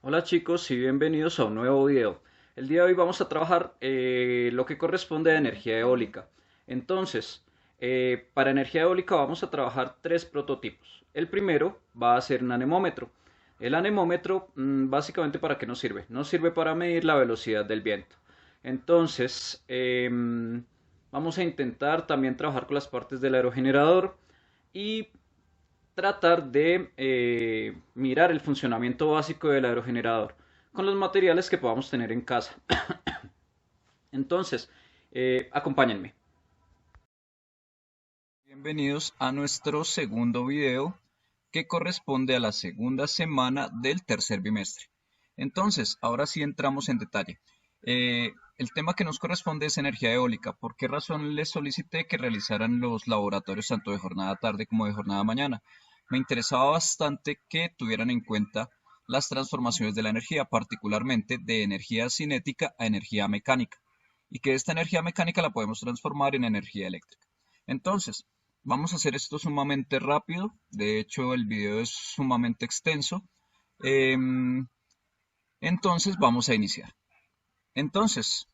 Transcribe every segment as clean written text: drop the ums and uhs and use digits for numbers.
Hola chicos y bienvenidos a un nuevo video. El día de hoy vamos a trabajar lo que corresponde a energía eólica. Entonces, para energía eólica vamos a trabajar tres prototipos. El primero va a ser un anemómetro. El anemómetro, básicamente, ¿para qué nos sirve? Nos sirve para medir la velocidad del viento. Entonces, vamos a intentar también trabajar con las partes del aerogenerador y tratar de mirar el funcionamiento básico del aerogenerador con los materiales que podamos tener en casa. Entonces, acompáñenme. Bienvenidos a nuestro segundo video que corresponde a la segunda semana del tercer bimestre. Entonces, ahora sí entramos en detalle. El tema que nos corresponde es energía eólica. ¿Por qué razón les solicité que realizaran los laboratorios tanto de jornada tarde como de jornada mañana? Me interesaba bastante que tuvieran en cuenta las transformaciones de la energía, particularmente de energía cinética a energía mecánica, y que esta energía mecánica la podemos transformar en energía eléctrica. Entonces, vamos a hacer esto sumamente rápido. De hecho, el video es sumamente extenso. Em, entonces, vamos a iniciar. Entonces,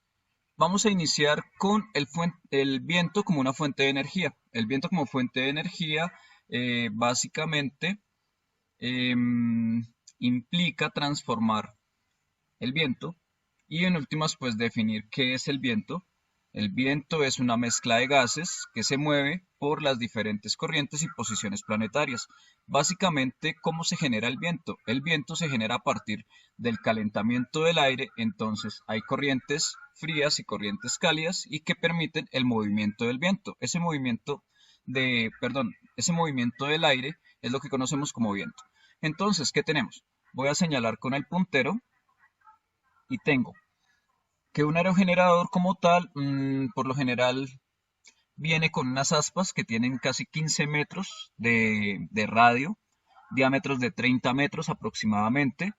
vamos a iniciar con el viento como una fuente de energía. El viento como fuente de energía, básicamente, em, implica transformar el viento y en últimas pues definir qué es el viento. El viento es una mezcla de gases que se mueve por las diferentes corrientes y posiciones planetarias. Básicamente, ¿cómo se genera el viento? El viento se genera a partir del calentamiento del aire, entonces hay corrientes frías y corrientes cálidas y que permiten el movimiento del viento. Ese movimiento del aire es lo que conocemos como viento. Entonces, ¿qué tenemos? Voy a señalar con el puntero y tengo que un aerogenerador como tal, por lo general, viene con unas aspas que tienen casi 15 metros de radio, diámetros de 30 metros aproximadamente.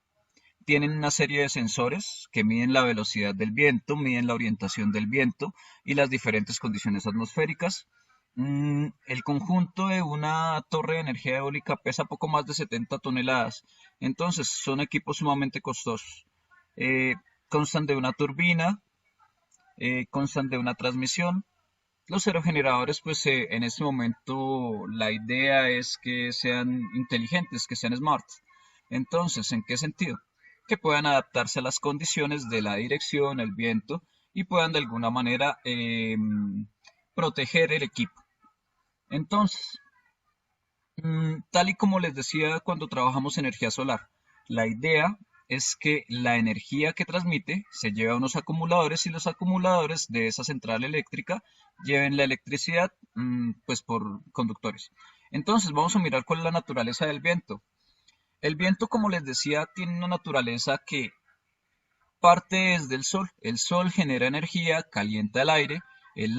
Tienen una serie de sensores que miden la velocidad del viento, miden la orientación del viento y las diferentes condiciones atmosféricas. El conjunto de una torre de energía eólica pesa poco más de 70 toneladas, entonces son equipos sumamente costosos. Eh, Constan de una turbina, constan de una transmisión. Los aerogeneradores, pues en este momento la idea es que sean inteligentes, que sean smart. Entonces, ¿en qué sentido? Que puedan adaptarse a las condiciones de la dirección, el viento y puedan de alguna manera proteger el equipo. Entonces, tal y como les decía cuando trabajamos energía solar, la idea es que la energía que transmite se lleve a unos acumuladores y los acumuladores de esa central eléctrica lleven la electricidad pues por conductores. Entonces vamos a mirar cuál es la naturaleza del viento. El viento, como les decía, tiene una naturaleza que parte desde el sol. El sol genera energía, calienta el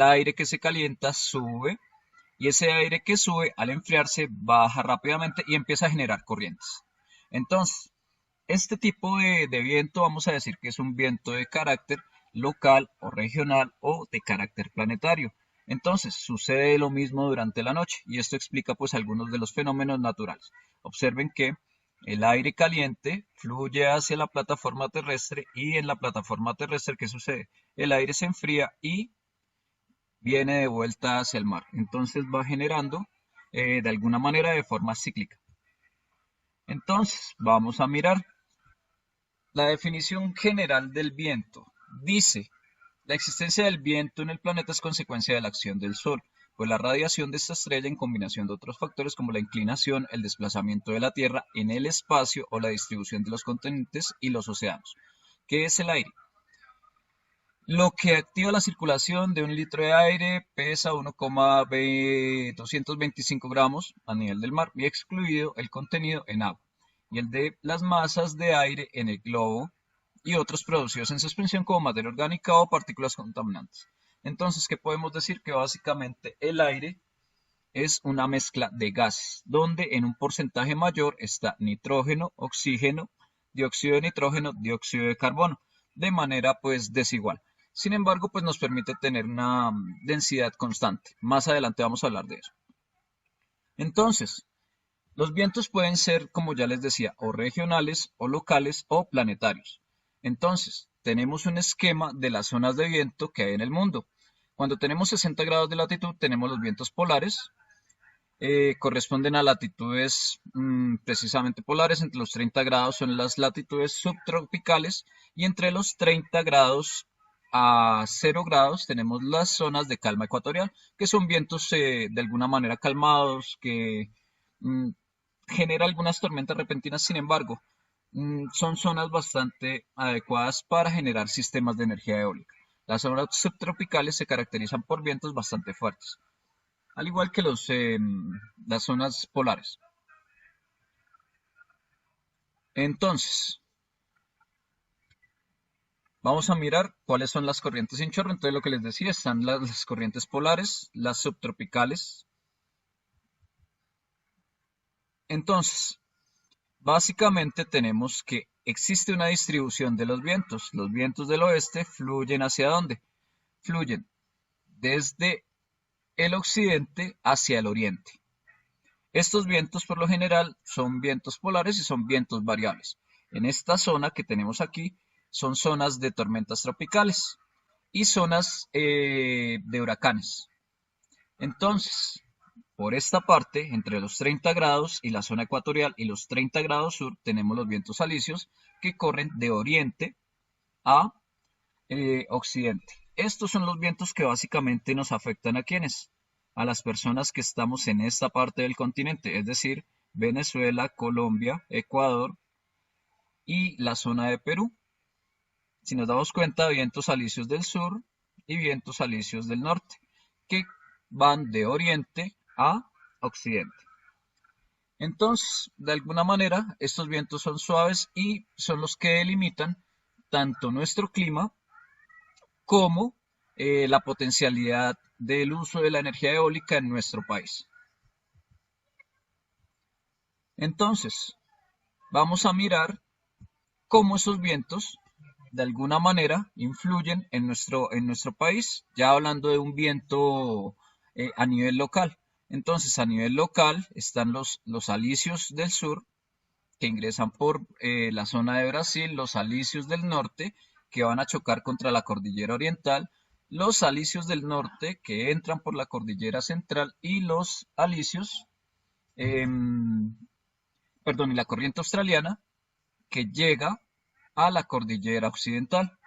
aire que se calienta sube y ese aire que sube al enfriarse baja rápidamente y empieza a generar corrientes. Entonces, este tipo de viento vamos a decir que es un viento de carácter local o regional o de carácter planetario. Entonces, sucede lo mismo durante la noche y esto explica pues algunos de los fenómenos naturales. Observen que el aire caliente fluye hacia la plataforma terrestre y en la plataforma terrestre, ¿qué sucede? El aire se enfría y viene de vuelta hacia el mar. Entonces va generando de alguna manera de forma cíclica. Entonces vamos a mirar la definición general del viento. Dice, la existencia del viento en el planeta es consecuencia de la acción del Sol, pues la radiación de esta estrella en combinación de otros factores como la inclinación, el desplazamiento de la Tierra en el espacio o la distribución de los continentes y los océanos. ¿Qué es el aire? Lo que activa la circulación de un litro de aire pesa 1,225 gramos a nivel del mar y excluido el contenido en agua y el de las masas de aire en el globo y otros producidos en suspensión como materia orgánica o partículas contaminantes. Entonces, ¿qué podemos decir? Que básicamente el aire es una mezcla de gases, donde en un porcentaje mayor está nitrógeno, oxígeno, dióxido de nitrógeno, dióxido de carbono, de manera pues desigual. Sin embargo, pues nos permite tener una densidad constante. Más adelante vamos a hablar de eso. Entonces, Los vientos pueden ser, como ya les decía, o regionales, o locales, o planetarios. Entonces, tenemos un esquema de las zonas de viento que hay en el mundo. Cuando tenemos 60 grados de latitud, tenemos los vientos polares, corresponden a latitudes precisamente polares. Entre los 30 grados son las latitudes subtropicales y entre los 30 grados a 0 grados tenemos las zonas de calma ecuatorial, que son vientos de alguna manera calmados, que mm, genera algunas tormentas repentinas. Sin embargo, son zonas bastante adecuadas para generar sistemas de energía eólica. Las zonas subtropicales se caracterizan por vientos bastante fuertes, al igual que las zonas polares. Entonces, vamos a mirar cuáles son las corrientes sin chorro. Entonces, lo que les decía, están las corrientes polares, las subtropicales. Entonces, básicamente tenemos que existe una distribución de los vientos. Los vientos del oeste fluyen ¿hacia dónde? Fluyen desde el occidente hacia el oriente. Estos vientos por lo general son vientos polares y son vientos variables. En esta zona que tenemos aquí son zonas de tormentas tropicales y zonas de huracanes. Entonces, por esta parte, entre los 30 grados y la zona ecuatorial y los 30 grados sur, tenemos los vientos alisios que corren de oriente a occidente. Estos son los vientos que básicamente nos afectan a quienes, a las personas que estamos en esta parte del continente, es decir, Venezuela, Colombia, Ecuador y la zona de Perú. Si nos damos cuenta, vientos alisios del sur y vientos alisios del norte, que van de oriente a occidente. Entonces, de alguna manera, estos vientos son suaves y son los que delimitan tanto nuestro clima como la potencialidad del uso de la energía eólica en nuestro país. Entonces, vamos a mirar cómo esos vientos de alguna manera influyen en nuestro país, ya hablando de un viento a nivel local. Entonces, a nivel local están los alisios del sur, que ingresan por la zona de Brasil, los alisios del norte, que van a chocar contra la cordillera oriental, los alisios del norte, que entran por la cordillera central, y los alisios, perdón, y la corriente australiana, que llega a la cordillera occidental.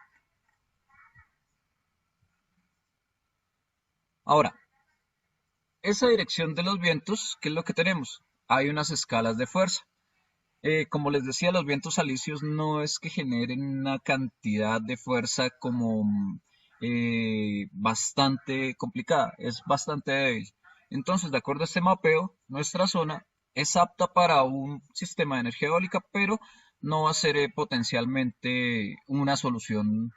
Ahora, esa dirección de los vientos, ¿qué es lo que tenemos? Hay unas escalas de fuerza. Como les decía, los vientos alisios no es que generen una cantidad de fuerza como bastante complicada, es bastante débil. Entonces, de acuerdo a este mapeo, nuestra zona es apta para un sistema de energía eólica, pero no va a ser potencialmente una solución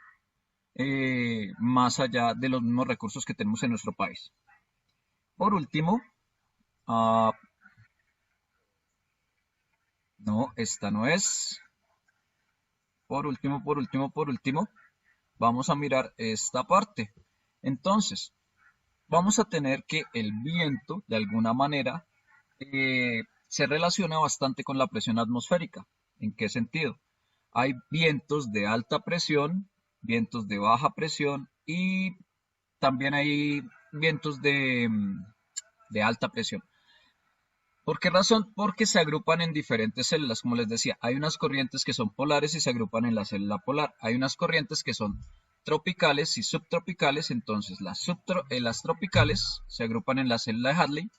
más allá de los mismos recursos que tenemos en nuestro país. Por último, ah, no, esta no es. Por último, vamos a mirar esta parte. Entonces, vamos a tener que el viento, de alguna manera, se relaciona bastante con la presión atmosférica. ¿En qué sentido? Hay vientos de alta presión, vientos de baja presión y también hay vientos de alta presión. ¿Por qué razón? Porque se agrupan en diferentes células, como les decía. Hay unas corrientes que son polares y se agrupan en la célula polar. Hay unas corrientes que son tropicales y subtropicales. Entonces, las tropicales se agrupan en la célula de Hadley,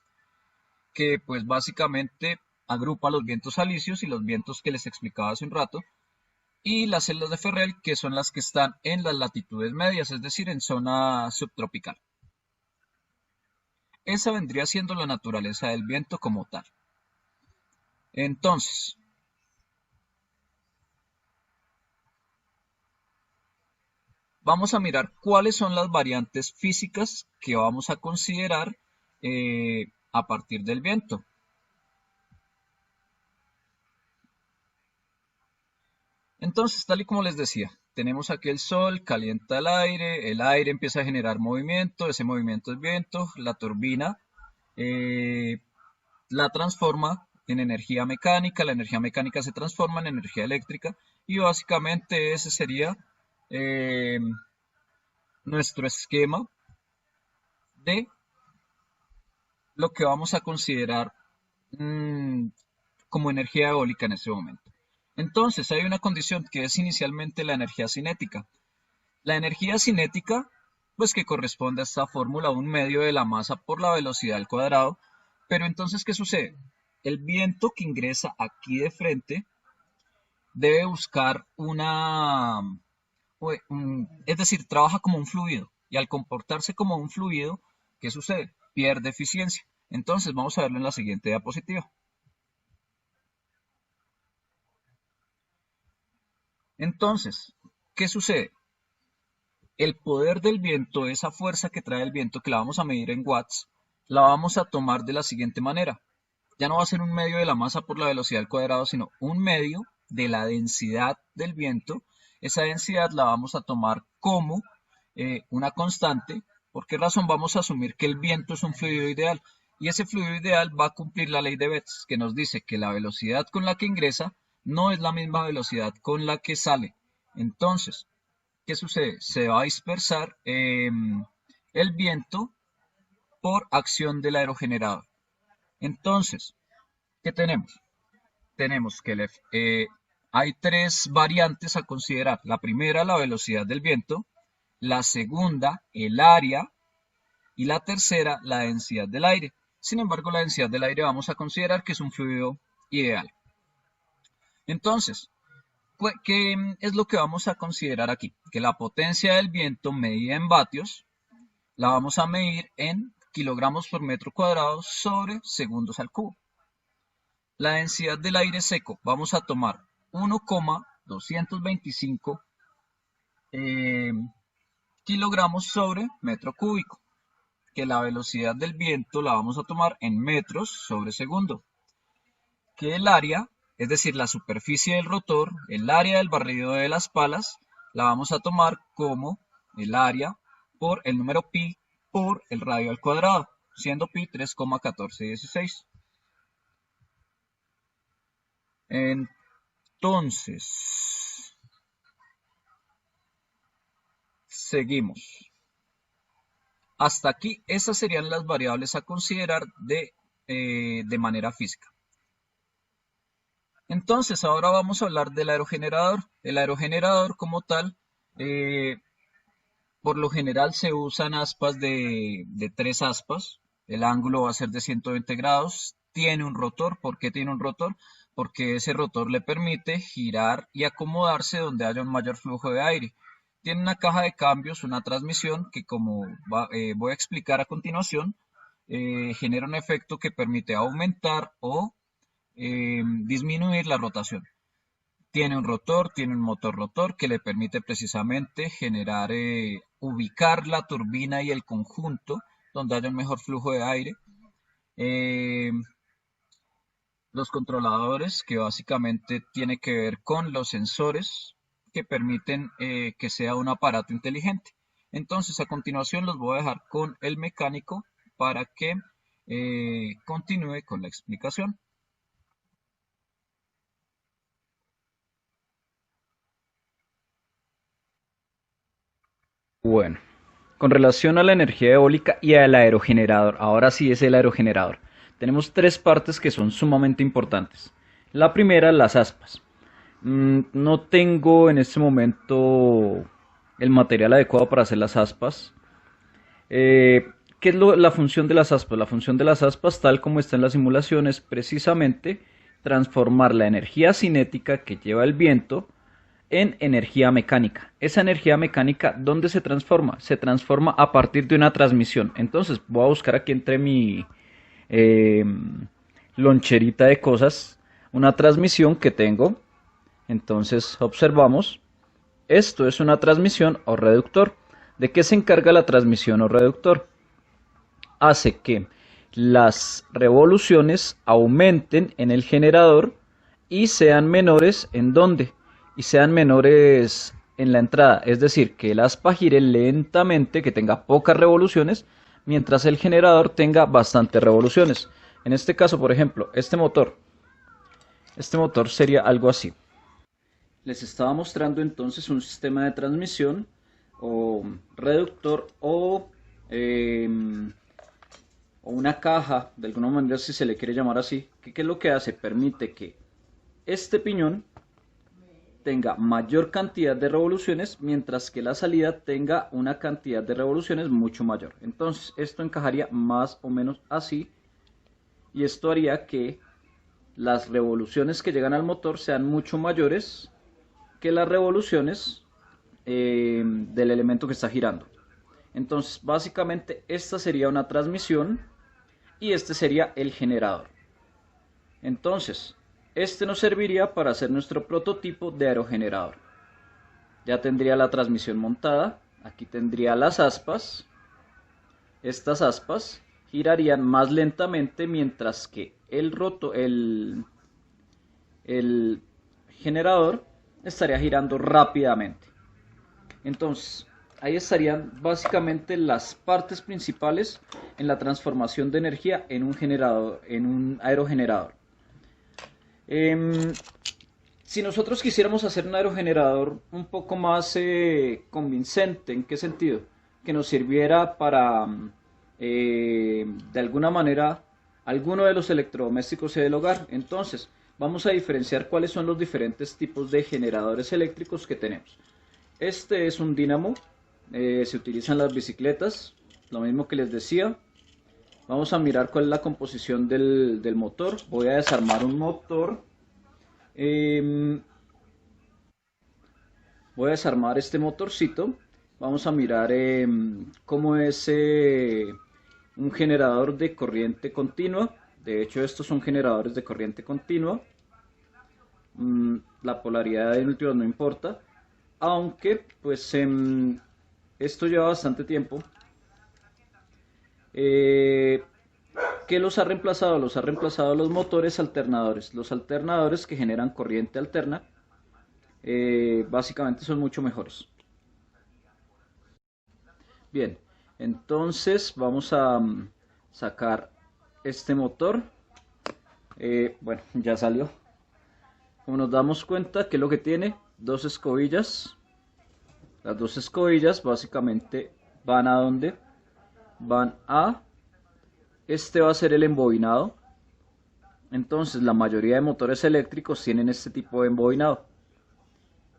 que pues básicamente agrupa los vientos alisios y los vientos que les explicaba hace un rato. Y las células de Ferrel, que son las que están en las latitudes medias, es decir, en zona subtropical. Esa vendría siendo la naturaleza del viento como tal. Entonces, vamos a mirar cuáles son las variantes físicas que vamos a considerar a partir del viento. Entonces, tal y como les decía, tenemos aquí el sol, calienta el aire empieza a generar movimiento, ese movimiento es viento, la turbina la transforma en energía mecánica, la energía mecánica se transforma en energía eléctrica y básicamente ese sería eh, nuestro esquema de lo que vamos a considerar mm, como energía eólica en este momento. Entonces, hay una condición que es inicialmente la energía cinética. La energía cinética, pues que corresponde a esta fórmula, un medio de la masa por la velocidad al cuadrado. Pero entonces, ¿qué sucede? El viento que ingresa aquí de frente debe buscar es decir, trabaja como un fluido. Y al comportarse como un fluido, ¿qué sucede? Pierde eficiencia. Entonces, vamos a verlo en la siguiente diapositiva. Entonces, ¿qué sucede? El poder del viento, esa fuerza que trae el viento, que la vamos a medir en watts, la vamos a tomar de la siguiente manera. Ya no va a ser un medio de la masa por la velocidad al cuadrado, sino un medio de la densidad del viento. Esa densidad la vamos a tomar como una constante. ¿Por qué razón? Vamos a asumir que el viento es un fluido ideal. Y ese fluido ideal va a cumplir la ley de Betz, que nos dice que la velocidad con la que ingresa no es la misma velocidad con la que sale. Entonces, ¿qué sucede? Se va a dispersar el viento por acción del aerogenerador. Entonces, ¿qué tenemos? Tenemos que hay tres variantes a considerar. La primera, la velocidad del viento. La segunda, el área. Y la tercera, la densidad del aire. Sin embargo, la densidad del aire vamos a considerar que es un fluido ideal. Entonces, ¿qué es lo que vamos a considerar aquí? Que la potencia del viento medida en vatios la vamos a medir en kilogramos por metro cuadrado sobre segundos al cubo. La densidad del aire seco vamos a tomar 1,225 kilogramos sobre metro cúbico. Que la velocidad del viento la vamos a tomar en metros sobre segundo. Que el área, es decir, la superficie del rotor, el área del barrido de las palas, la vamos a tomar como el área por el número pi por el radio al cuadrado, siendo pi 3,1416. Entonces, seguimos. Hasta aquí, esas serían las variables a considerar de manera física. Entonces, ahora vamos a hablar del aerogenerador. El aerogenerador como tal, por lo general se usan aspas de 3 aspas. El ángulo va a ser de 120 grados. Tiene un rotor. ¿Por qué tiene un rotor? Porque ese rotor le permite girar y acomodarse donde haya un mayor flujo de aire. Tiene una caja de cambios, una transmisión que como voy a explicar a continuación, genera un efecto que permite aumentar o disminuir la rotación. Tiene un rotor, tiene un motor rotor que le permite precisamente generar, ubicar la turbina y el conjunto donde haya un mejor flujo de aire. Los controladores, que básicamente tiene que ver con los sensores que permiten que sea un aparato inteligente. Entonces, a continuación los voy a dejar con el mecánico para que continúe con la explicación. Bueno, con relación a la energía eólica y al aerogenerador, ahora sí es el aerogenerador. Tenemos tres partes que son sumamente importantes. La primera, las aspas. No tengo en este momento el material adecuado para hacer las aspas. ¿Qué es la función de las aspas? La función de las aspas, tal como está en la simulación, es precisamente transformar la energía cinética que lleva el viento en energía mecánica. Esa energía mecánica, ¿dónde se transforma? Se transforma a partir de una transmisión. Entonces voy a buscar aquí entre mi loncherita de cosas una transmisión que tengo. Entonces observamos, esto es una transmisión o reductor. ¿De qué se encarga la transmisión o reductor? Hace que las revoluciones aumenten en el generador y sean menores ¿en dónde? Y sean menores en la entrada, es decir, que el aspa gire lentamente, que tenga pocas revoluciones, mientras el generador tenga bastantes revoluciones. En este caso, por ejemplo, este motor Este motor sería algo así. Les estaba mostrando entonces un sistema de transmisión o reductor o una caja, de alguna manera si se le quiere llamar así, que ¿qué es lo que hace? Permite que este piñón tenga mayor cantidad de revoluciones, mientras que la salida tenga una cantidad de revoluciones mucho mayor. Entonces esto encajaría más o menos así, y esto haría que las revoluciones que llegan al motor sean mucho mayores que las revoluciones del elemento que está girando. Entonces básicamente esta sería una transmisión y este sería el generador. Entonces este nos serviría para hacer nuestro prototipo de aerogenerador. Ya tendría la transmisión montada, aquí tendría las aspas. Estas aspas girarían más lentamente, mientras que el generador estaría girando rápidamente. Entonces ahí estarían básicamente las partes principales en la transformación de energía en un generador, en un aerogenerador. Si nosotros quisiéramos hacer un aerogenerador un poco más convincente, ¿en qué sentido? Que nos sirviera para, de alguna manera, alguno de los electrodomésticos del hogar. Entonces, vamos a diferenciar cuáles son los diferentes tipos de generadores eléctricos que tenemos. Este es un dínamo, se utiliza en las bicicletas, lo mismo que les decía. Vamos a mirar cuál es la composición del motor. Voy a desarmar un motor. Voy a desarmar este motorcito. Vamos a mirar cómo es un generador de corriente continua. De hecho, estos son generadores de corriente continua. La polaridad de último no importa. Aunque, pues, esto lleva bastante tiempo. ¿Qué los ha reemplazado? Los ha reemplazado los motores alternadores. Los alternadores que generan corriente alterna, básicamente son mucho mejores. Bien, entonces vamos a sacar este motor. Bueno, ya salió. Como nos damos cuenta, ¿qué es lo que tiene? Dos escobillas. Las dos escobillas básicamente van a ¿dónde? Van a... Este va a ser el embobinado. Entonces la mayoría de motores eléctricos tienen este tipo de embobinado.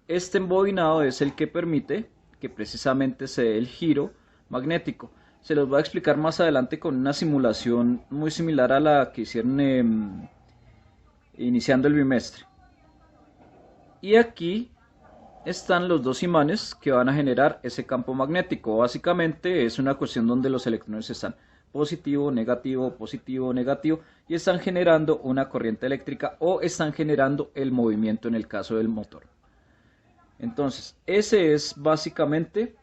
Este embobinado es el que permite que precisamente se dé el giro magnético. Se los voy a explicar más adelante con una simulación muy similar a la que hicieron iniciando el bimestre. Y aquí están los dos imanes que van a generar ese campo magnético. Básicamente es una cuestión donde los electrones están positivo, negativo, negativo, y están generando una corriente eléctrica o están generando el movimiento en el caso del motor. Entonces, ese es básicamente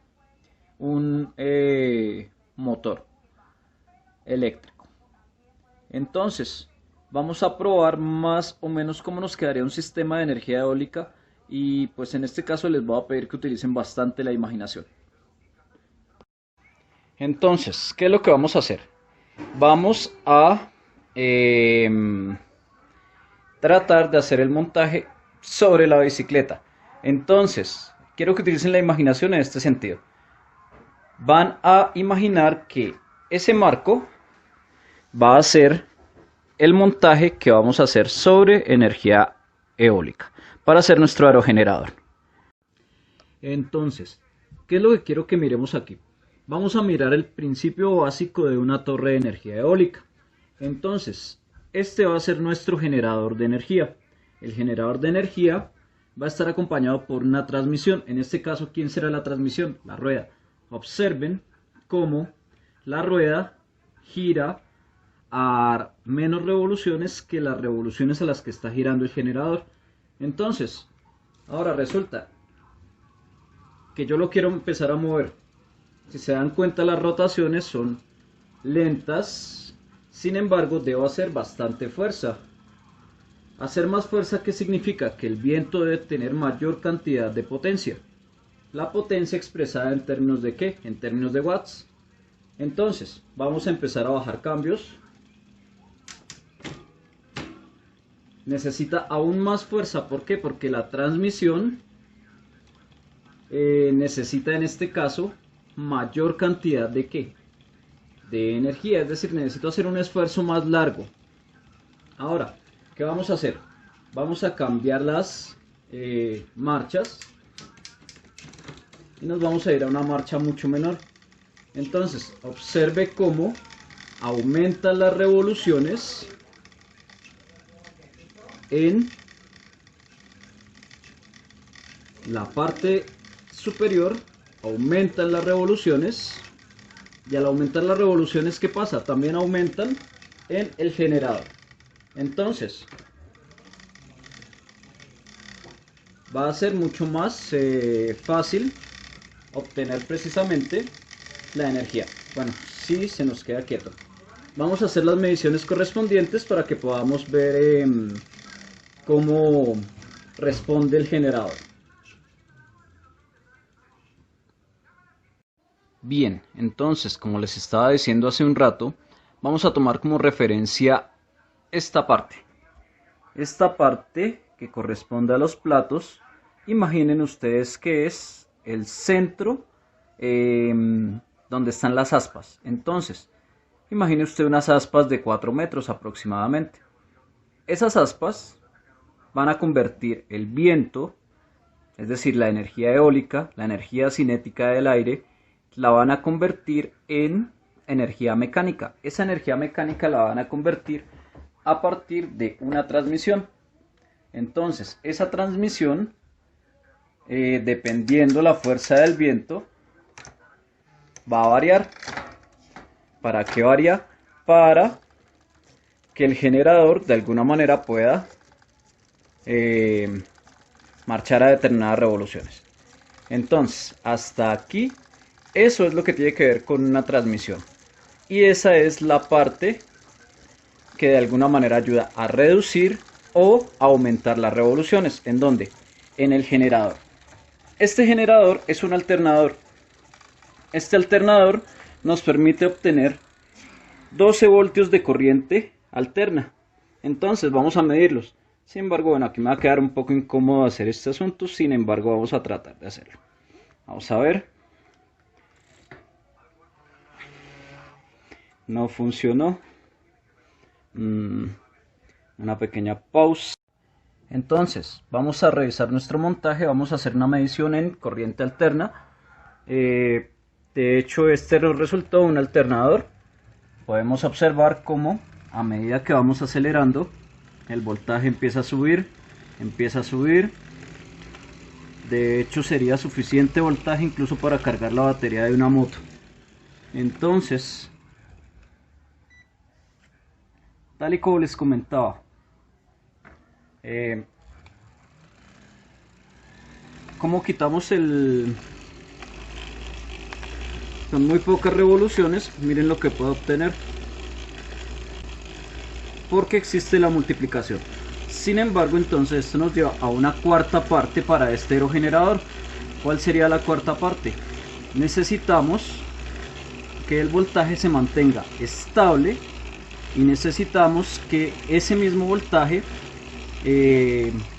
un motor eléctrico. Entonces, vamos a probar más o menos cómo nos quedaría un sistema de energía eólica, y pues en este caso les voy a pedir que utilicen bastante la imaginación. Entonces, ¿qué es lo que vamos a hacer? Vamos a tratar de hacer el montaje sobre la bicicleta. Entonces, quiero que utilicen la imaginación en este sentido. Van a imaginar que ese marco va a ser el montaje que vamos a hacer sobre energía eólica para hacer nuestro aerogenerador. Entonces, ¿qué es lo que quiero que miremos aquí? Vamos a mirar el principio básico de una torre de energía eólica. Entonces, este va a ser nuestro generador de energía. El generador de energía va a estar acompañado por una transmisión. En este caso, ¿quién será la transmisión? La rueda. Observen cómo la rueda gira a menos revoluciones que las revoluciones a las que está girando el generador. Entonces, ahora resulta que yo lo quiero empezar a mover. Si se dan cuenta, las rotaciones son lentas, sin embargo debo hacer bastante fuerza. Hacer más fuerza, ¿qué significa? Que el viento debe tener mayor cantidad de potencia. La potencia expresada en términos de ¿qué? En términos de watts. Entonces, vamos a empezar a bajar cambios. necesita aún más fuerza. ¿Por qué? Porque la transmisión necesita en este caso mayor cantidad de ¿qué? De energía, es decir, necesito hacer un esfuerzo más largo. Ahora, ¿qué vamos a hacer? Vamos a cambiar las marchas y nos vamos a ir a una marcha mucho menor. Entonces, observe cómo aumentan las revoluciones en la parte superior, aumentan las revoluciones, y al aumentar las revoluciones, ¿qué pasa? También aumentan en el generador. Entonces, va a ser mucho más fácil obtener precisamente la energía. Bueno, si se nos queda quieto. Vamos a hacer las mediciones correspondientes para que podamos ver cómo responde el generador. Bien, entonces, como les estaba diciendo hace un rato, vamos a tomar como referencia esta parte. Esta parte que corresponde a los platos, imaginen ustedes que es el centro donde están las aspas. Entonces, imagine usted unas aspas de 4 metros aproximadamente. Esas aspas van a convertir el viento, es decir, la energía eólica, la energía cinética del aire, la van a convertir en energía mecánica. Esa energía mecánica la van a convertir a partir de una transmisión. Entonces, esa transmisión, dependiendo la fuerza del viento, va a variar. ¿Para qué varía? Para que el generador de alguna manera pueda marchar a determinadas revoluciones. Entonces, hasta aquí, eso es lo que tiene que ver con una transmisión. Y esa es la parte que de alguna manera ayuda a reducir o aumentar las revoluciones. ¿En dónde? En el generador. Este generador es un alternador. Este alternador nos permite obtener 12 voltios de corriente alterna. Entonces vamos a medirlos. Sin embargo, bueno, aquí me va a quedar un poco incómodo hacer este asunto. Sin embargo, vamos a tratar de hacerlo. Vamos a ver. No funcionó. Una pequeña pausa. Entonces, vamos a revisar nuestro montaje. Vamos a hacer una medición en corriente alterna. De hecho, este nos resultó un alternador. Podemos observar cómo a medida que vamos acelerando, el voltaje empieza a subir, empieza a subir. De hecho, sería suficiente voltaje incluso para cargar la batería de una moto. Entonces, tal y como les comentaba, ¿cómo quitamos el...? Son muy pocas revoluciones, miren lo que puedo obtener, porque existe la multiplicación. Sin embargo, entonces esto nos lleva a una cuarta parte para este aerogenerador. ¿Cuál sería la cuarta parte? Necesitamos que el voltaje se mantenga estable y necesitamos que ese mismo voltaje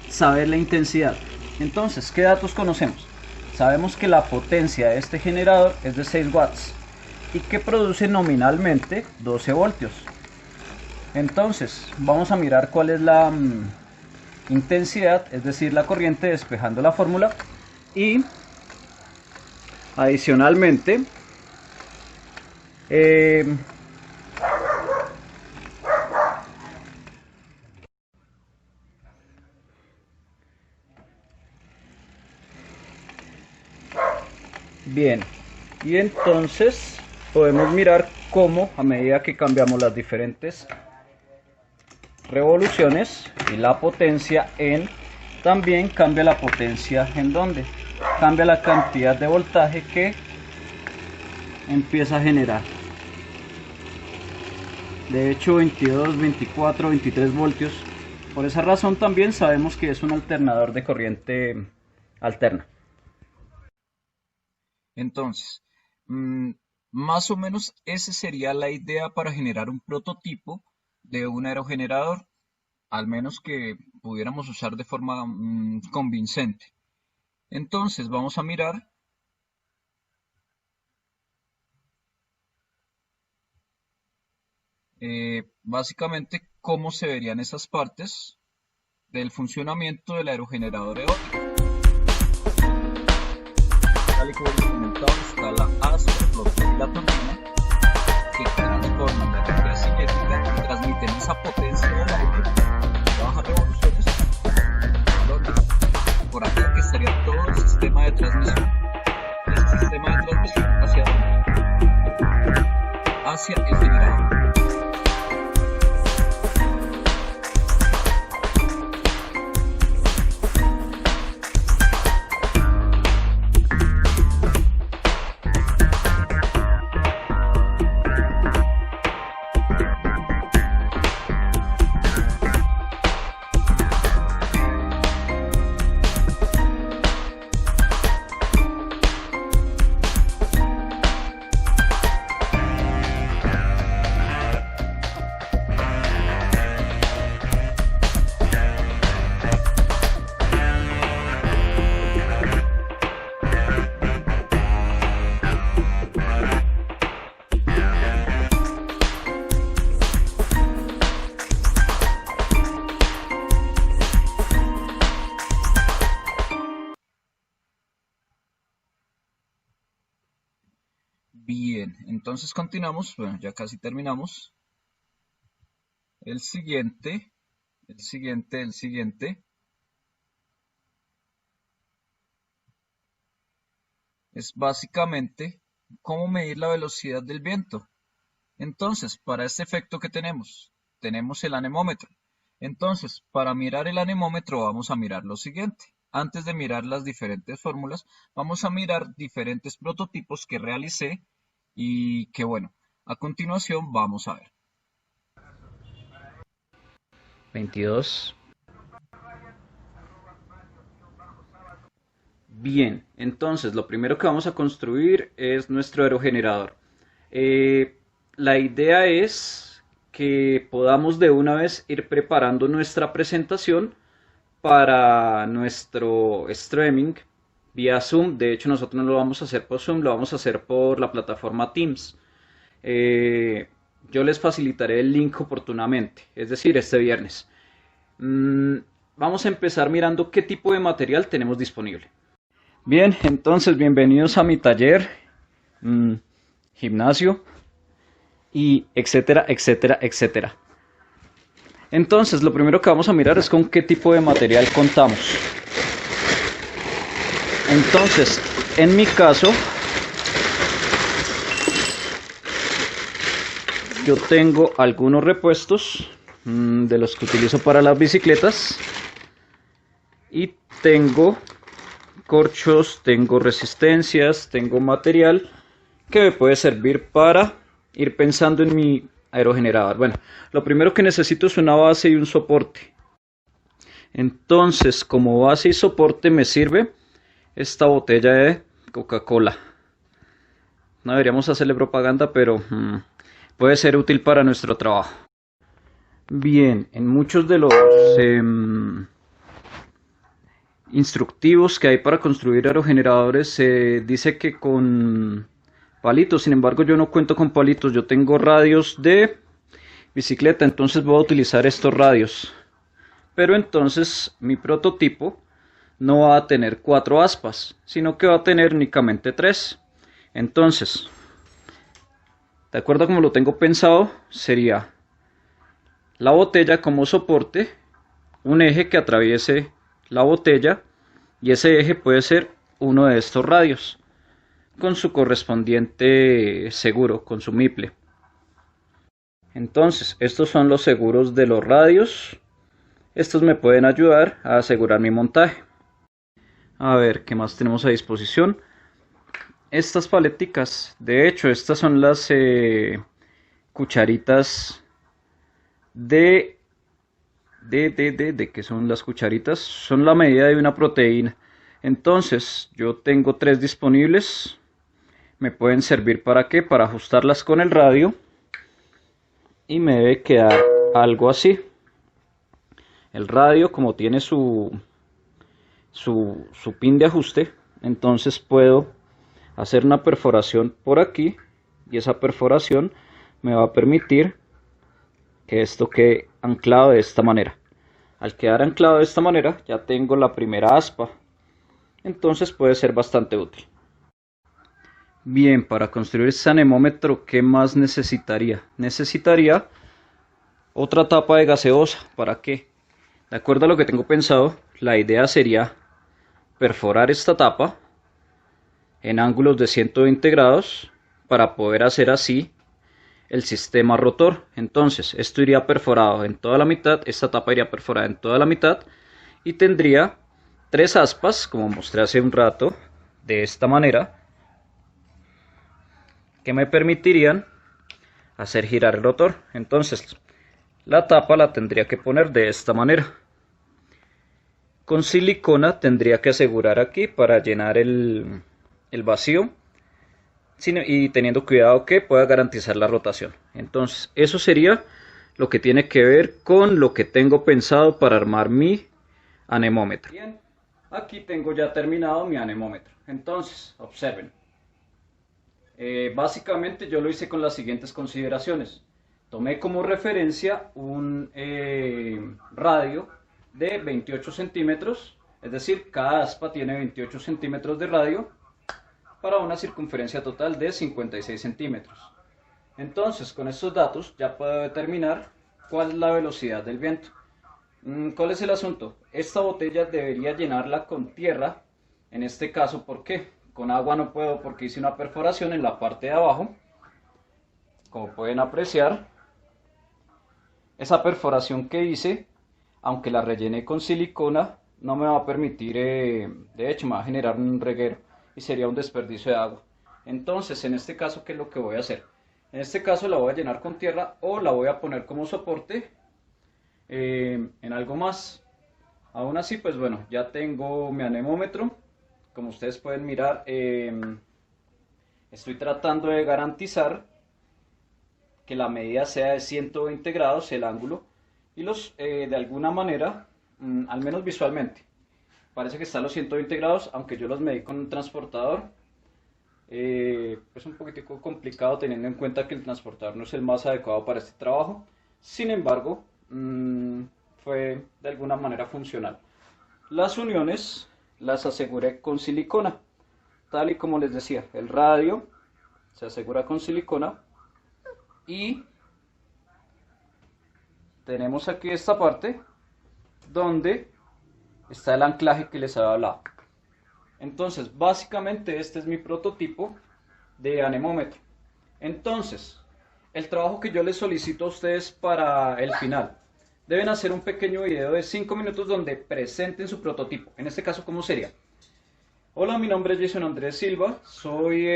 saber la intensidad. Entonces, ¿qué datos conocemos? Sabemos que la potencia de este generador es de 6 watts y que produce nominalmente 12 voltios. Entonces, vamos a mirar cuál es la intensidad, es decir, la corriente, despejando la fórmula. Y adicionalmente, bien, y entonces podemos mirar cómo a medida que cambiamos las diferentes revoluciones y la potencia también cambia la potencia en donde cambia la cantidad de voltaje que empieza a generar. De hecho, 22, 24, 23 voltios. Por esa razón también sabemos que es un alternador de corriente alterna. Entonces, más o menos esa sería la idea para generar un prototipo de un aerogenerador. al menos que pudiéramos usar de forma convincente. Entonces vamos a mirar básicamente cómo se verían esas partes del funcionamiento del aerogenerador eólico. Tal y como les comentaba, está la asa, el rotor y la turbina que transforman la energía cinética y transmiten esa potencia del aire a bajas revoluciones, donde por acá que estaría todo el sistema de transmisión. Este sistema de transmisión hacia el generador. Bien, entonces continuamos, bueno, ya casi terminamos. El siguiente es básicamente cómo medir la velocidad del viento. Entonces, para este efecto que tenemos el anemómetro. Entonces, para mirar el anemómetro vamos a mirar lo siguiente. Antes de mirar las diferentes fórmulas, vamos a mirar diferentes prototipos que realicé y que bueno, a continuación vamos a ver. 22. Bien, entonces lo primero que vamos a construir es nuestro aerogenerador. La idea es que podamos de una vez ir preparando nuestra presentación para nuestro streaming vía Zoom. De hecho, nosotros no lo vamos a hacer por Zoom, lo vamos a hacer por la plataforma Teams. Yo les facilitaré el link oportunamente, es decir, este viernes. Vamos a empezar mirando qué tipo de material tenemos disponible. Bien, entonces bienvenidos a mi taller, gimnasio y etcétera, etcétera, etcétera. Entonces, lo primero que vamos a mirar es con qué tipo de material contamos. Entonces, en mi caso, yo tengo algunos repuestos de los que utilizo para las bicicletas y tengo corchos, tengo resistencias, tengo material que me puede servir para ir pensando en mi aerogenerador. Bueno, lo primero que necesito es una base y un soporte. Entonces, como base y soporte me sirve esta botella de Coca-Cola. No deberíamos hacerle propaganda, pero puede ser útil para nuestro trabajo. Bien, en muchos de los instructivos que hay para construir aerogeneradores se dice que con palitos. Sin embargo, yo no cuento con palitos, yo tengo radios de bicicleta, entonces voy a utilizar estos radios. Pero entonces mi prototipo no va a tener 4 aspas, sino que va a tener únicamente 3. Entonces, de acuerdo a como lo tengo pensado, sería la botella como soporte, un eje que atraviese la botella, y ese eje puede ser uno de estos radios con su correspondiente seguro, con su miple. Entonces, estos son los seguros de los radios. Estos me pueden ayudar a asegurar mi montaje. A ver, ¿qué más tenemos a disposición? Estas paleticas, de hecho, estas son las cucharitas ¿qué son las cucharitas? Son la medida de una proteína. Entonces, yo tengo 3 disponibles. Me pueden servir ¿para qué? Para ajustarlas con el radio. Y me debe quedar algo así. El radio, como tiene su pin de ajuste, entonces puedo hacer una perforación por aquí y esa perforación me va a permitir que esto quede anclado de esta manera. Al quedar anclado de esta manera ya tengo la primera aspa, entonces puede ser bastante útil. Bien, para construir este anemómetro, ¿qué más necesitaría? Necesitaría otra tapa de gaseosa. ¿Para qué? De acuerdo a lo que tengo pensado, la idea sería perforar esta tapa en ángulos de 120 grados para poder hacer así el sistema rotor. Entonces, esto iría perforado en toda la mitad, esta tapa iría perforada en toda la mitad y tendría tres aspas, como mostré hace un rato, de esta manera, que me permitirían hacer girar el rotor. Entonces, la tapa la tendría que poner de esta manera. Con silicona tendría que asegurar aquí para llenar el vacío y teniendo cuidado que pueda garantizar la rotación. Entonces, eso sería lo que tiene que ver con lo que tengo pensado para armar mi anemómetro. Bien, aquí tengo ya terminado mi anemómetro. Entonces, observen. Básicamente yo lo hice con las siguientes consideraciones. Tomé como referencia un radio de 28 centímetros, es decir, cada aspa tiene 28 centímetros de radio para una circunferencia total de 56 centímetros. Entonces, con estos datos ya puedo determinar cuál es la velocidad del viento. ¿Cuál es el asunto? Esta botella debería llenarla con tierra, en este caso, ¿por qué? Con agua no puedo porque hice una perforación en la parte de abajo. Como pueden apreciar, esa perforación que hice, aunque la rellené con silicona, no me va a permitir, de hecho me va a generar un reguero y sería un desperdicio de agua. Entonces, en este caso, ¿qué es lo que voy a hacer? En este caso la voy a llenar con tierra o la voy a poner como soporte en algo más. Aún así, pues bueno, ya tengo mi anemómetro. Como ustedes pueden mirar, estoy tratando de garantizar que la medida sea de 120 grados el ángulo y de alguna manera, al menos visualmente, parece que está a los 120 grados, aunque yo los medí con un transportador. Es un poquitico complicado teniendo en cuenta que el transportador no es el más adecuado para este trabajo. Sin embargo, fue de alguna manera funcional. Las uniones las aseguré con silicona, tal y como les decía, el radio se asegura con silicona y tenemos aquí esta parte donde está el anclaje que les había hablado. Entonces, básicamente este es mi prototipo de anemómetro. Entonces, el trabajo que yo les solicito a ustedes para el final, deben hacer un pequeño video de 5 minutos donde presenten su prototipo. En este caso, ¿cómo sería? Hola, mi nombre es Jason Andrés Silva, soy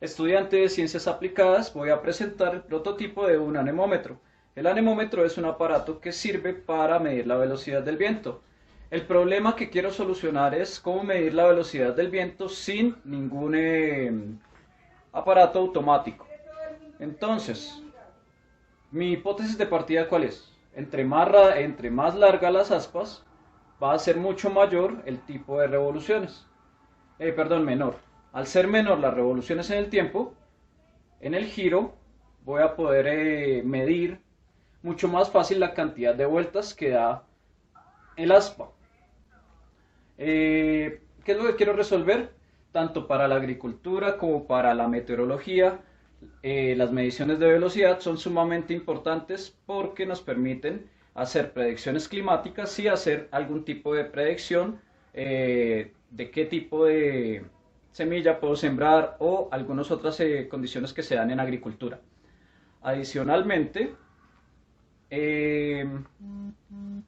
estudiante de Ciencias Aplicadas. Voy a presentar el prototipo de un anemómetro. El anemómetro es un aparato que sirve para medir la velocidad del viento. El problema que quiero solucionar es cómo medir la velocidad del viento sin ningún aparato automático. Entonces, mi hipótesis de partida, ¿cuál es? Entre más largas las aspas, va a ser mucho mayor el tipo de revoluciones. Perdón, menor. Al ser menor las revoluciones en el tiempo, en el giro voy a poder medir mucho más fácil la cantidad de vueltas que da el aspa. ¿Qué es lo que quiero resolver? Tanto para la agricultura como para la meteorología, las mediciones de velocidad son sumamente importantes porque nos permiten hacer predicciones climáticas y hacer algún tipo de predicción de qué tipo de semilla puedo sembrar o algunas otras condiciones que se dan en agricultura. Adicionalmente,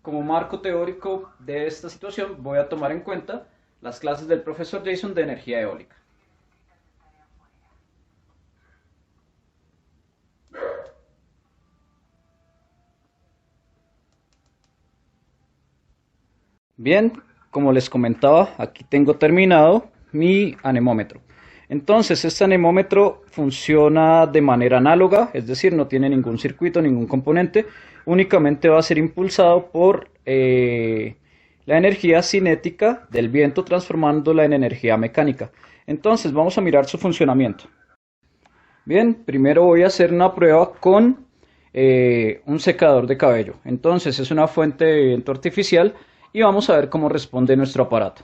como marco teórico de esta situación, voy a tomar en cuenta las clases del profesor Jason de energía eólica. Bien, como les comentaba, aquí tengo terminado mi anemómetro. Entonces, este anemómetro funciona de manera análoga, es decir, no tiene ningún circuito, ningún componente, únicamente va a ser impulsado por la energía cinética del viento, transformándola en energía mecánica. Entonces, vamos a mirar su funcionamiento. Bien, primero voy a hacer una prueba con un secador de cabello. Entonces, es una fuente de viento artificial y vamos a ver cómo responde nuestro aparato.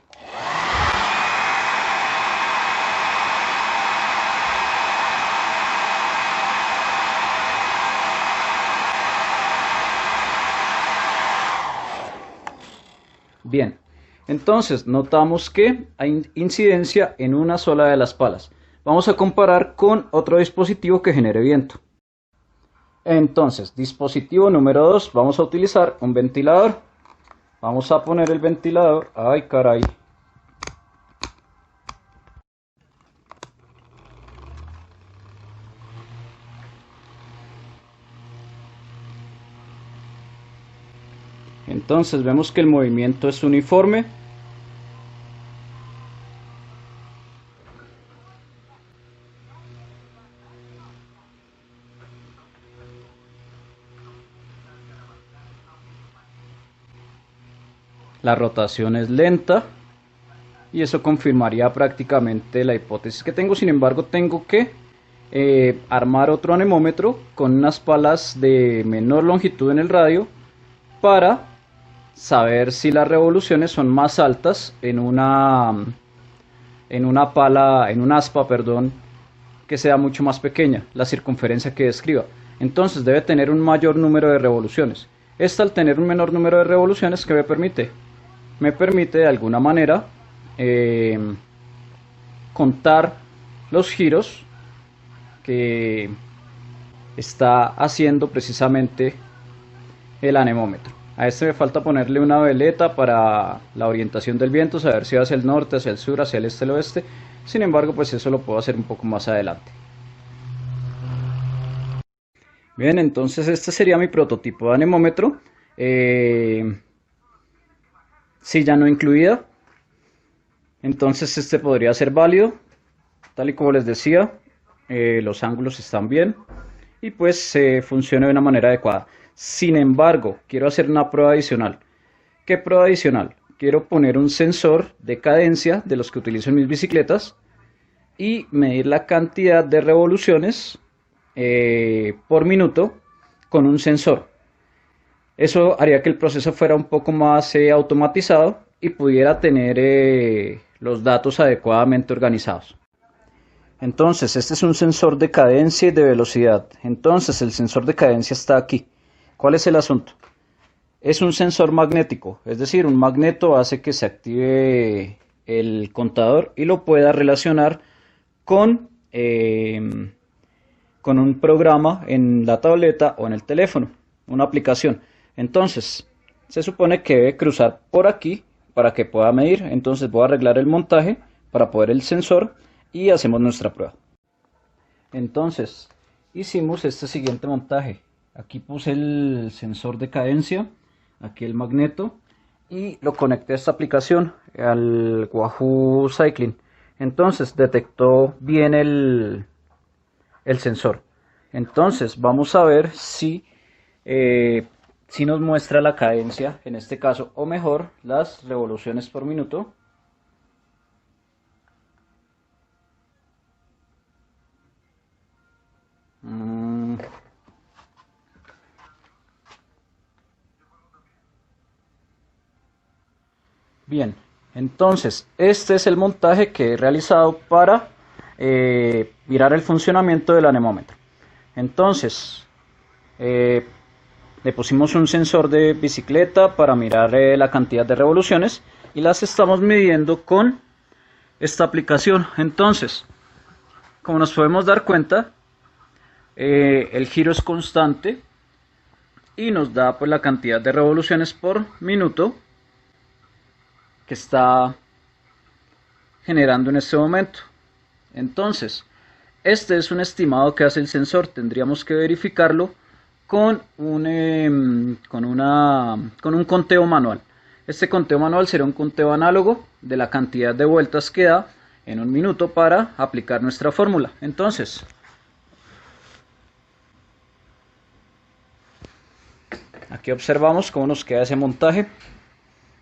Bien, entonces notamos que hay incidencia en una sola de las palas. Vamos a comparar con otro dispositivo que genere viento. Entonces, dispositivo número 2, vamos a utilizar un ventilador. Vamos a poner el ventilador. ¡Ay, caray! Entonces vemos que el movimiento es uniforme. La rotación es lenta y eso confirmaría prácticamente la hipótesis que tengo. Sin embargo, tengo que armar otro anemómetro con unas palas de menor longitud en el radio para saber si las revoluciones son más altas en una aspa, perdón, que sea mucho más pequeña, la circunferencia que describa. Entonces debe tener un mayor número de revoluciones. Esta, al tener un menor número de revoluciones, ¿qué me permite? Me permite de alguna manera contar los giros que está haciendo precisamente el anemómetro. A este me falta ponerle una veleta para la orientación del viento, saber si va hacia el norte, hacia el sur, hacia el este, el oeste. Sin embargo, pues eso lo puedo hacer un poco más adelante. Bien, entonces este sería mi prototipo de anemómetro. Silla no incluida. Entonces este podría ser válido. Tal y como les decía, los ángulos están bien y pues funciona de una manera adecuada. Sin embargo, quiero hacer una prueba adicional. ¿Qué prueba adicional? Quiero poner un sensor de cadencia de los que utilizo en mis bicicletas y medir la cantidad de revoluciones por minuto con un sensor. Eso haría que el proceso fuera un poco más automatizado y pudiera tener los datos adecuadamente organizados. Entonces, este es un sensor de cadencia y de velocidad. Entonces, el sensor de cadencia está aquí. ¿Cuál es el asunto? Es un sensor magnético, es decir, un magneto hace que se active el contador y lo pueda relacionar con un programa en la tableta o en el teléfono, una aplicación. Entonces, se supone que debe cruzar por aquí para que pueda medir. Entonces voy a arreglar el montaje para poder el sensor y hacemos nuestra prueba. Entonces, hicimos este siguiente montaje. Aquí puse el sensor de cadencia, aquí el magneto y lo conecté a esta aplicación, al Wahoo Cycling. Entonces detectó bien el sensor. Entonces vamos a ver si nos muestra la cadencia en este caso, o mejor las revoluciones por minuto. Bien, entonces este es el montaje que he realizado para mirar el funcionamiento del anemómetro. Entonces le pusimos un sensor de bicicleta para mirar la cantidad de revoluciones y las estamos midiendo con esta aplicación. Entonces, como nos podemos dar cuenta, el giro es constante y nos da pues la cantidad de revoluciones por minuto que está generando en este momento. Entonces, este es un estimado que hace el sensor. Tendríamos que verificarlo con un conteo manual. Este conteo manual será un conteo análogo de la cantidad de vueltas que da en 1 minuto para aplicar nuestra fórmula. Entonces, aquí observamos cómo nos queda ese montaje.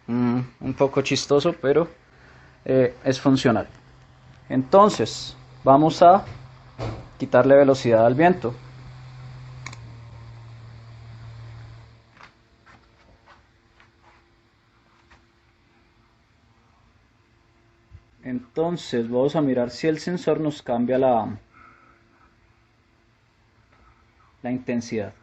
Un poco chistoso, pero es funcional. Entonces, vamos a quitarle velocidad al viento. Entonces vamos a mirar si el sensor nos cambia la intensidad.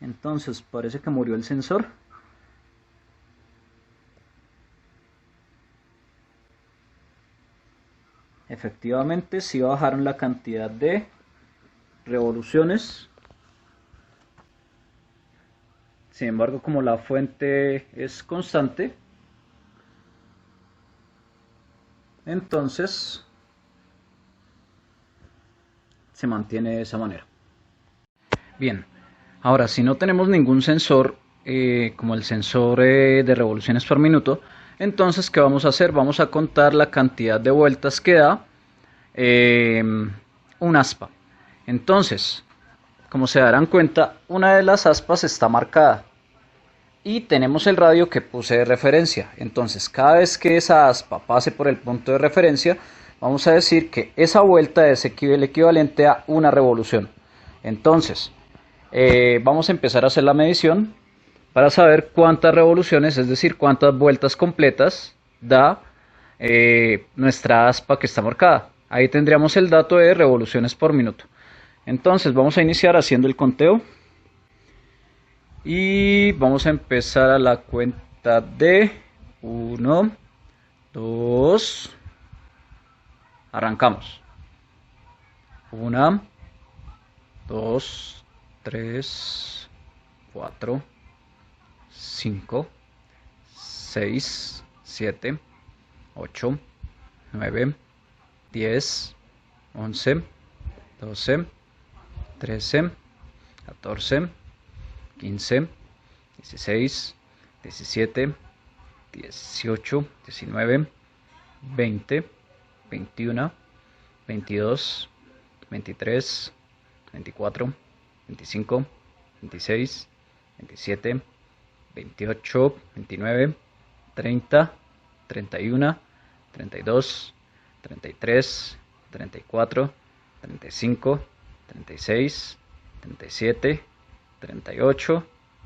Entonces parece que murió el sensor. Efectivamente, sí bajaron la cantidad de revoluciones. Sin embargo, como la fuente es constante, entonces se mantiene de esa manera. Bien, ahora si no tenemos ningún sensor, como el sensor de revoluciones por minuto, entonces ¿qué vamos a hacer? Vamos a contar la cantidad de vueltas que da un aspa. Entonces, como se darán cuenta, una de las aspas está marcada y tenemos el radio que puse de referencia. Entonces, cada vez que esa aspa pase por el punto de referencia, vamos a decir que esa vuelta es el equivalente a una revolución. Entonces, vamos a empezar a hacer la medición para saber cuántas revoluciones, es decir, cuántas vueltas completas da nuestra aspa que está marcada. Ahí tendríamos el dato de revoluciones por minuto. Entonces vamos a iniciar haciendo el conteo y vamos a empezar a la cuenta de 1, 2, arrancamos. 1, 2, 3, 4, 5, 6, 7, 8, 9, 10, 11, 12, 13, 14, 15, 16, 17, 18, 19, 20, 21, 22, 23, 24, 25, 26, 27, 28, 29, 30, 31, 32, 33, 34, 35, 36, 37, 38,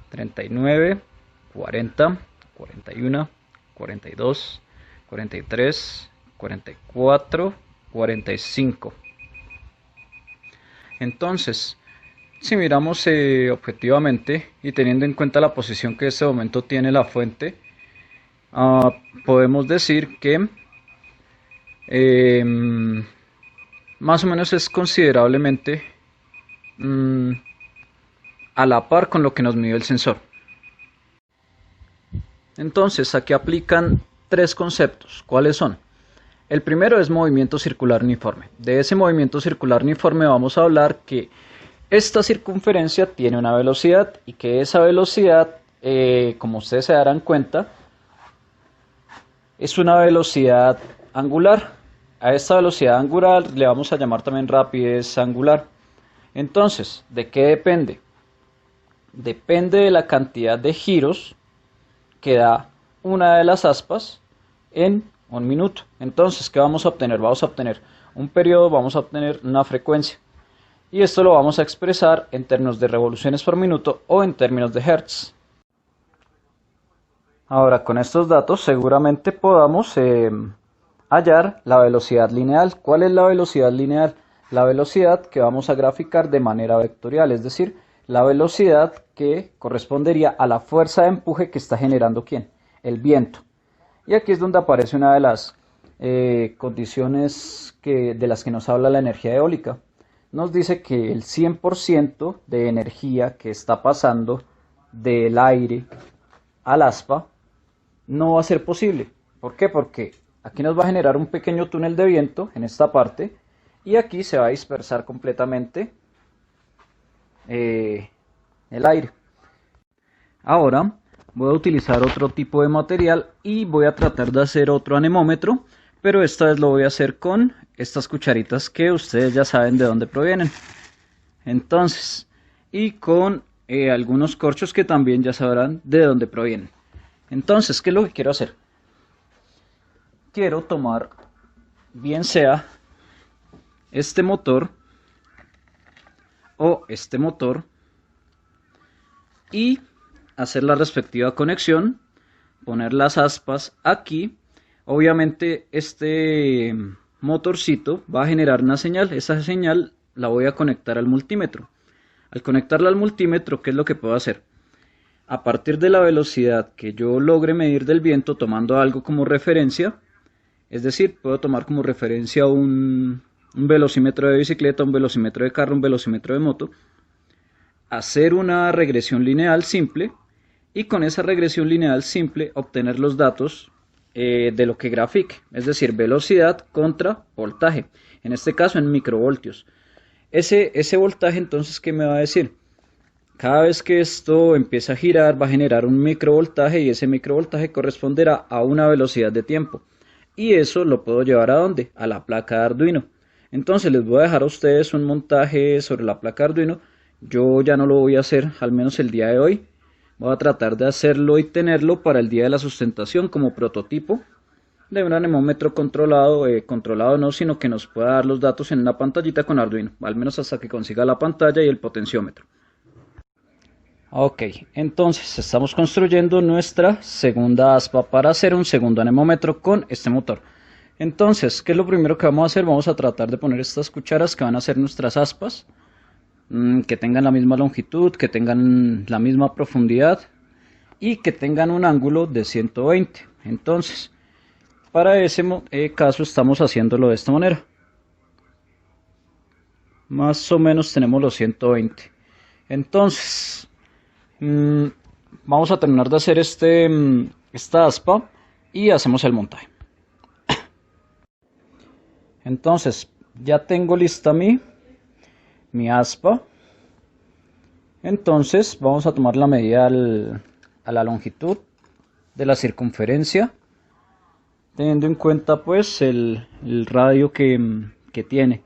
39, 40, 41, 42, 43, 44, 45. Entonces, si miramos objetivamente y teniendo en cuenta la posición que en este momento tiene la fuente, podemos decir que más o menos es considerablemente a la par con lo que nos midió el sensor. Entonces aquí aplican tres conceptos. ¿Cuáles son? El primero es movimiento circular uniforme. De ese movimiento circular uniforme vamos a hablar que esta circunferencia tiene una velocidad y que esa velocidad, como ustedes se darán cuenta, es una velocidad angular. A esta velocidad angular le vamos a llamar también rapidez angular. Entonces, ¿de qué depende? Depende de la cantidad de giros que da una de las aspas en 1 minuto. Entonces, ¿qué vamos a obtener? Vamos a obtener un periodo, vamos a obtener una frecuencia. Y esto lo vamos a expresar en términos de revoluciones por minuto o en términos de hertz. Ahora, con estos datos seguramente podamos hallar la velocidad lineal. ¿Cuál es la velocidad lineal? La velocidad que vamos a graficar de manera vectorial, es decir, la velocidad que correspondería a la fuerza de empuje que está generando ¿quién? El viento. Y aquí es donde aparece una de las condiciones de las que nos habla la energía eólica. Nos dice que el 100% de energía que está pasando del aire al aspa no va a ser posible. ¿Por qué? Porque aquí nos va a generar un pequeño túnel de viento en esta parte y aquí se va a dispersar completamente el aire. Ahora voy a utilizar otro tipo de material y voy a tratar de hacer otro anemómetro, pero esta vez lo voy a hacer con estas cucharitas que ustedes ya saben de dónde provienen. Entonces, y con algunos corchos que también ya sabrán de dónde provienen. Entonces, ¿qué es lo que quiero hacer? Quiero tomar, bien sea este motor o este motor, y hacer la respectiva conexión, poner las aspas aquí. Obviamente este motorcito va a generar una señal, esa señal la voy a conectar al multímetro. Al conectarla al multímetro, ¿qué es lo que puedo hacer? A partir de la velocidad que yo logre medir del viento tomando algo como referencia, es decir, puedo tomar como referencia un velocímetro de bicicleta, un velocímetro de carro, un velocímetro de moto, hacer una regresión lineal simple y con esa regresión lineal simple obtener los datos de lo que grafique, es decir, velocidad contra voltaje, en este caso en microvoltios. Ese voltaje entonces, ¿qué me va a decir? Cada vez que esto empiece a girar va a generar un microvoltaje y ese microvoltaje corresponderá a una velocidad de tiempo. Y eso lo puedo llevar ¿a dónde? A la placa de Arduino. Entonces les voy a dejar a ustedes un montaje sobre la placa de Arduino. Yo ya no lo voy a hacer, al menos el día de hoy. Voy a tratar de hacerlo y tenerlo para el día de la sustentación como prototipo de un anemómetro controlado, controlado no, sino que nos pueda dar los datos en una pantallita con Arduino, al menos hasta que consiga la pantalla y el potenciómetro. Ok, entonces estamos construyendo nuestra segunda aspa para hacer un segundo anemómetro con este motor. Entonces, ¿qué es lo primero que vamos a hacer? Vamos a tratar de poner estas cucharas que van a ser nuestras aspas, que tengan la misma longitud, que tengan la misma profundidad y que tengan un ángulo de 120. Entonces, para ese caso estamos haciéndolo de esta manera. Más o menos tenemos los 120. Entonces, vamos a terminar de hacer esta aspa y hacemos el montaje. Entonces, ya tengo lista mi aspa. Entonces, vamos a tomar la medida a la longitud de la circunferencia, teniendo en cuenta pues el radio que tiene.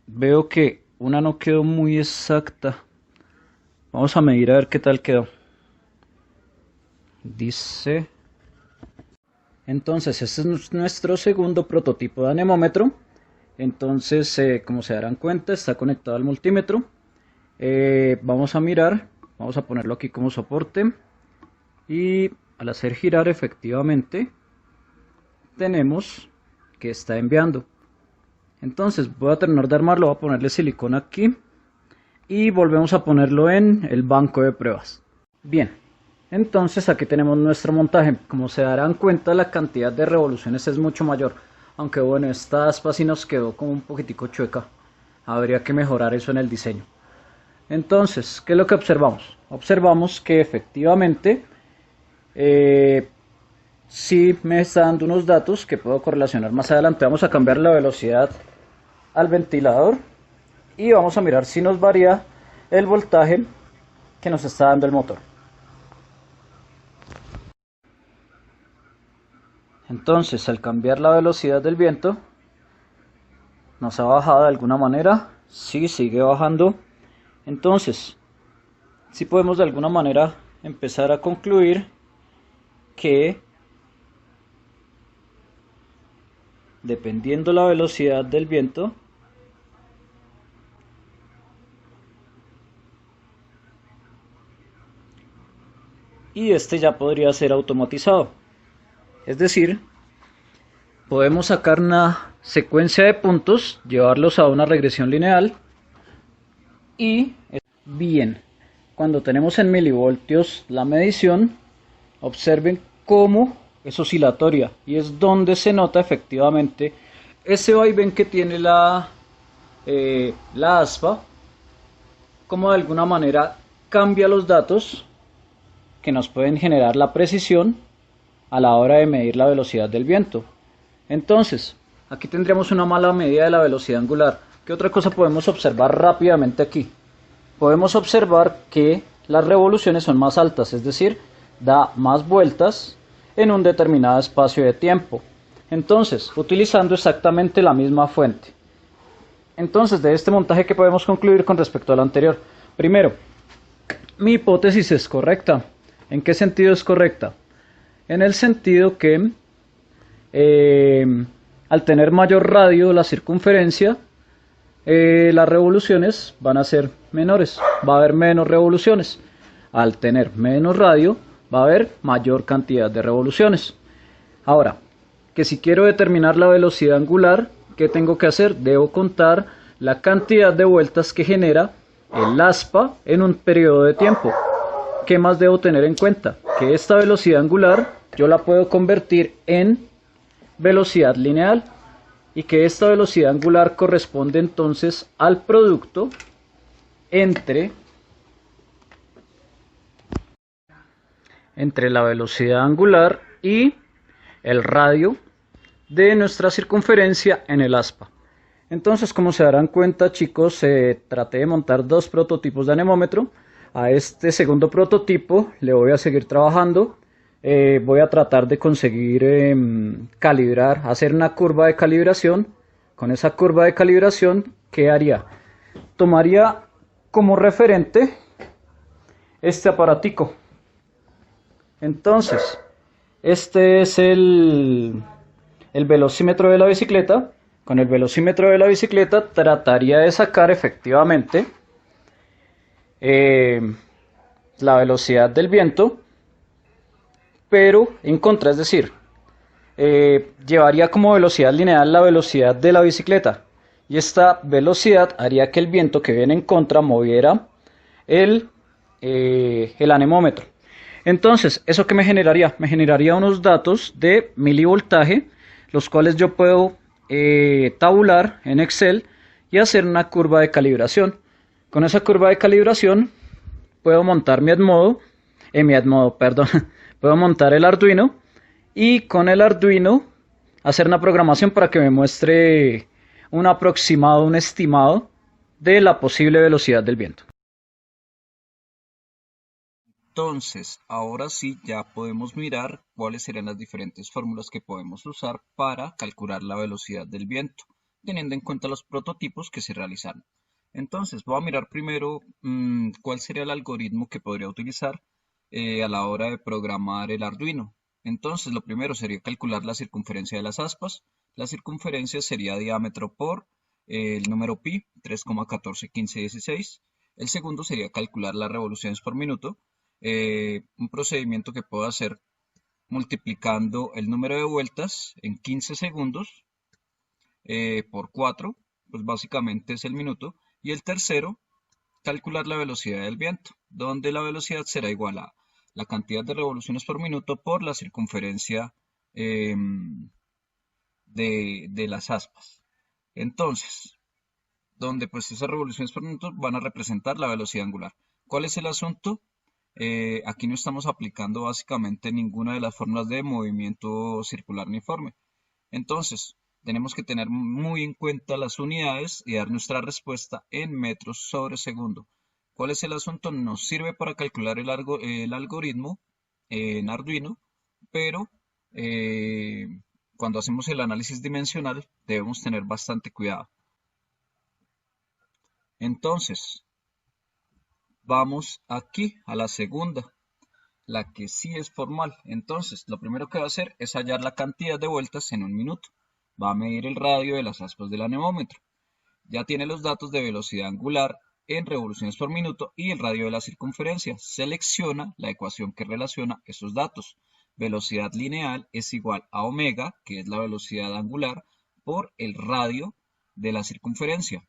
Veo que una no quedó muy exacta. Vamos a medir a ver qué tal quedó. Dice. Entonces, este es nuestro segundo prototipo de anemómetro. Entonces, como se darán cuenta, está conectado al multímetro. Vamos a mirar, vamos a ponerlo aquí como soporte. Y al hacer girar, efectivamente, tenemos que está enviando. Entonces, voy a terminar de armarlo, voy a ponerle silicona aquí. Y volvemos a ponerlo en el banco de pruebas. Bien, entonces aquí tenemos nuestro montaje. Como se darán cuenta, la cantidad de revoluciones es mucho mayor. Aunque bueno, esta aspa sí nos quedó como un poquitico chueca. Habría que mejorar eso en el diseño. Entonces, ¿qué es lo que observamos? Observamos que efectivamente sí me está dando unos datos que puedo correlacionar más adelante. Vamos a cambiar la velocidad al ventilador y vamos a mirar si nos varía el voltaje que nos está dando el motor. Entonces, al cambiar la velocidad del viento, nos ha bajado de alguna manera. Sí, sigue bajando. Entonces, sí podemos de alguna manera empezar a concluir que dependiendo la velocidad del viento, y este ya podría ser automatizado. Es decir, podemos sacar una secuencia de puntos, llevarlos a una regresión lineal y bien, cuando tenemos en milivoltios la medición, observen cómo es oscilatoria y es donde se nota efectivamente ese vaivén que tiene la aspa, como de alguna manera cambia los datos que nos pueden generar la precisión a la hora de medir la velocidad del viento. Entonces, aquí tendríamos una mala medida de la velocidad angular. ¿Qué otra cosa podemos observar rápidamente aquí? podemos observar que las revoluciones son más altas, es decir, da más vueltas en un determinado espacio de tiempo. Entonces, utilizando exactamente la misma fuente. Entonces, de este montaje, ¿qué podemos concluir con respecto al anterior? Primero, mi hipótesis es correcta. ¿En qué sentido es correcta? En el sentido que al tener mayor radio la circunferencia, las revoluciones van a ser menores, va a haber menos revoluciones. Al tener menos radio, va a haber mayor cantidad de revoluciones. Ahora, que si quiero determinar la velocidad angular, ¿qué tengo que hacer? Debo contar la cantidad de vueltas que genera el aspa en un periodo de tiempo. ¿Qué más debo tener en cuenta? Que esta velocidad angular yo la puedo convertir en velocidad lineal y que esta velocidad angular corresponde entonces al producto entre la velocidad angular y el radio de nuestra circunferencia en el aspa. Entonces, como se darán cuenta, chicos, traté de montar dos prototipos de anemómetro. A este segundo prototipo le voy a seguir trabajando. Voy a tratar de conseguir calibrar, hacer una curva de calibración. Con esa curva de calibración, ¿qué haría? Tomaría como referente este aparatico. Entonces, este es el velocímetro de la bicicleta. Con el velocímetro de la bicicleta trataría de sacar efectivamente la velocidad del viento, pero en contra, es decir, llevaría como velocidad lineal la velocidad de la bicicleta, y esta velocidad haría que el viento que viene en contra moviera el anemómetro. Entonces, ¿eso qué me generaría? Me generaría unos datos de milivoltaje, los cuales yo puedo tabular en Excel y hacer una curva de calibración. Con esa curva de calibración puedo montar perdón, puedo montar el Arduino y con el Arduino hacer una programación para que me muestre un aproximado, un estimado de la posible velocidad del viento. Entonces, ahora sí ya podemos mirar cuáles serían las diferentes fórmulas que podemos usar para calcular la velocidad del viento, teniendo en cuenta los prototipos que se realizaron. Entonces, voy a mirar primero cuál sería el algoritmo que podría utilizar a la hora de programar el Arduino. Entonces, lo primero sería calcular la circunferencia de las aspas. La circunferencia sería diámetro por el número pi, 3,141516. El segundo sería calcular las revoluciones por minuto. Un procedimiento que puedo hacer multiplicando el número de vueltas en 15 segundos por 4, pues básicamente es el minuto. Y el tercero, calcular la velocidad del viento, donde la velocidad será igual a la cantidad de revoluciones por minuto por la circunferencia de las aspas. Entonces, donde pues esas revoluciones por minuto van a representar la velocidad angular. ¿Cuál es el asunto? Aquí no estamos aplicando básicamente ninguna de las fórmulas de movimiento circular uniforme. Entonces, tenemos que tener muy en cuenta las unidades y dar nuestra respuesta en metros sobre segundo. ¿Cuál es el asunto? Nos sirve para calcular el algoritmo en Arduino, pero cuando hacemos el análisis dimensional debemos tener bastante cuidado. Entonces, vamos aquí a la segunda, la que sí es formal. Entonces, lo primero que va a hacer es hallar la cantidad de vueltas en un minuto. Va a medir el radio de las aspas del anemómetro. Ya tiene los datos de velocidad angular en revoluciones por minuto y el radio de la circunferencia. Selecciona la ecuación que relaciona esos datos. Velocidad lineal es igual a omega, que es la velocidad angular, por el radio de la circunferencia.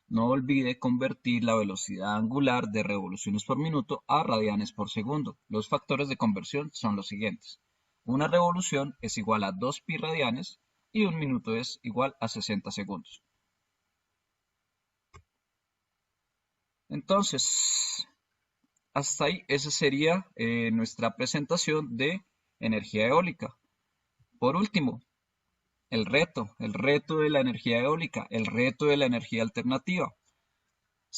No olvide convertir la velocidad angular de revoluciones por minuto a radianes por segundo. Los factores de conversión son los siguientes. Una revolución es igual a 2 pi radianes y un minuto es igual a 60 segundos. Entonces, hasta ahí, esa sería nuestra presentación de energía eólica. Por último, el reto de la energía eólica, el reto de la energía alternativa.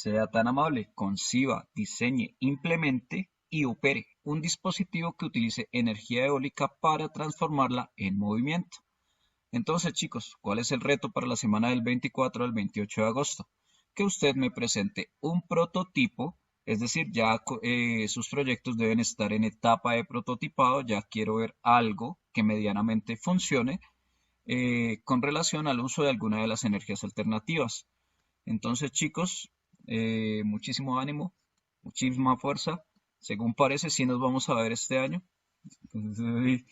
Sea tan amable, conciba, diseñe, implemente y opere un dispositivo que utilice energía eólica para transformarla en movimiento. Entonces, chicos, ¿cuál es el reto para la semana del 24 al 28 de agosto? Que usted me presente un prototipo, es decir, ya sus proyectos deben estar en etapa de prototipado, ya quiero ver algo que medianamente funcione con relación al uso de alguna de las energías alternativas. Entonces, chicos, muchísimo ánimo, muchísima fuerza. Según parece, sí nos vamos a ver este año. Entonces,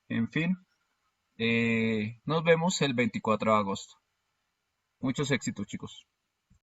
en fin, nos vemos el 24 de agosto. Muchos éxitos, chicos.